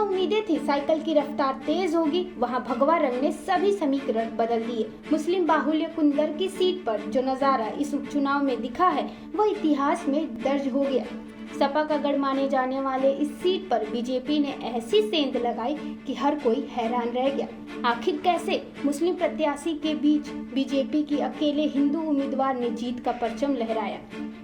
उम्मीदें थी साइकिल की रफ्तार तेज होगी, वहां भगवा रंग ने सभी समीकरण बदल दिए। मुस्लिम बाहुल्य कुंदर की सीट पर जो नजारा इस उपचुनाव में दिखा है वह इतिहास में दर्ज हो गया। सपा का गढ़ माने जाने वाले इस सीट पर बीजेपी ने ऐसी सेंध लगाई कि हर कोई हैरान रह गया। आखिर कैसे मुस्लिम प्रत्याशी के बीच बीजेपी की अकेले हिंदू उम्मीदवार ने जीत का परचम लहराया।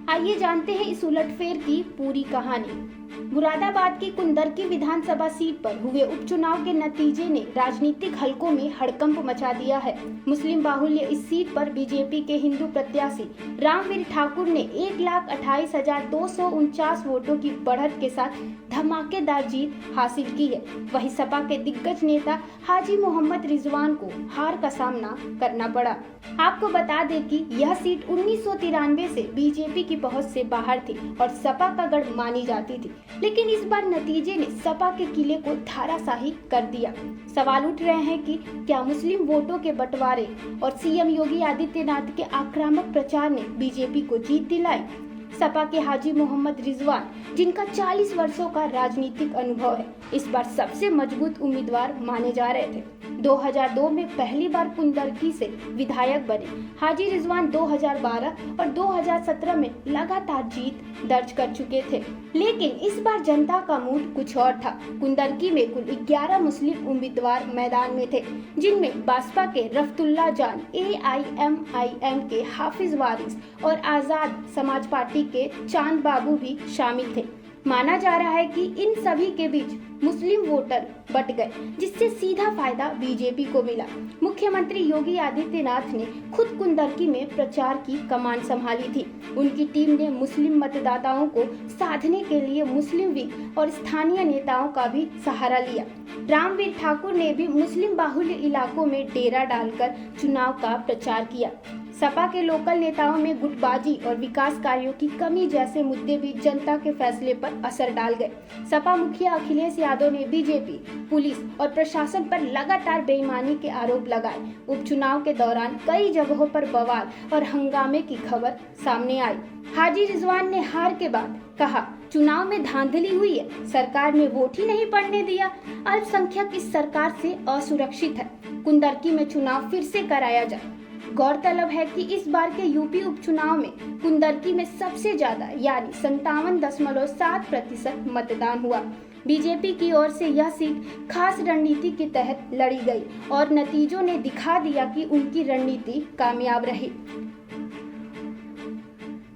आइए जानते हैं इस उलटफेर की पूरी कहानी। मुरादाबाद की कुंदरकी विधानसभा सीट पर हुए उपचुनाव के नतीजे ने राजनीतिक हलकों में हड़कंप मचा दिया है। मुस्लिम बाहुल्य इस सीट पर बीजेपी के हिंदू प्रत्याशी रामवीर ठाकुर ने 1,28,249 वोटों की बढ़त के साथ धमाकेदार जीत हासिल की है। वहीं सपा के दिग्गज नेता हाजी मोहम्मद रिजवान को हार का सामना करना पड़ा। आपको बता दें कि यह सीट 1993 से बीजेपी की पहुंच से बाहर थी और सपा का गढ़ मानी जाती थी, लेकिन इस बार नतीजे ने सपा के किले को धराशायी कर दिया। सवाल उठ रहे हैं कि क्या मुस्लिम वोटों के बंटवारे और सीएम योगी आदित्यनाथ के आक्रामक प्रचार ने बीजेपी को जीत दिलाई। सपा के हाजी मोहम्मद रिजवान, जिनका 40 वर्षों का राजनीतिक अनुभव है, इस बार सबसे मजबूत उम्मीदवार माने जा रहे थे। 2002 में पहली बार कुंदरकी से विधायक बने हाजी रिजवान 2012 और 2017 में लगातार जीत दर्ज कर चुके थे, लेकिन इस बार जनता का मूड कुछ और था। कुंदरकी में कुल 11 मुस्लिम उम्मीदवार मैदान में थे, जिनमें बसपा के रफ्तुल्ला जान, AIMIM के हाफिज वारिस और आजाद समाज पार्टी के चांद बाबू भी शामिल थे। माना जा रहा है कि इन सभी के बीच मुस्लिम वोटर बट गए, जिससे सीधा फायदा बीजेपी को मिला। मुख्यमंत्री योगी आदित्यनाथ ने खुद कुंदरकी में प्रचार की कमान संभाली थी। उनकी टीम ने मुस्लिम मतदाताओं को साधने के लिए मुस्लिम लीग और स्थानीय नेताओं का भी सहारा लिया। रामवीर ठाकुर ने भी मुस्लिम बाहुल्य इलाकों में डेरा डालकर चुनाव का प्रचार किया। सपा के लोकल नेताओं में गुटबाजी और विकास कार्यों की कमी जैसे मुद्दे भी जनता के फैसले पर असर डाल गए। सपा मुखिया अखिलेश यादव ने बीजेपी, पुलिस और प्रशासन पर लगातार बेईमानी के आरोप लगाए। उपचुनाव के दौरान कई जगहों पर बवाल और हंगामे की खबर सामने आई। हाजी रिजवान ने हार के बाद कहा, चुनाव में धांधली हुई है, सरकार ने वोट ही नहीं पड़ने दिया, अल्पसंख्यक इस सरकार से असुरक्षित है, कुंदरकी में चुनाव फिर से कराया जाए। गौरतलब है कि इस बार के यूपी उपचुनाव में कुंदरकी में सबसे ज्यादा यानी 57.7% मतदान हुआ। बीजेपी की ओर से यह सीट खास रणनीति के तहत लड़ी गई और नतीजों ने दिखा दिया कि उनकी रणनीति कामयाब रही।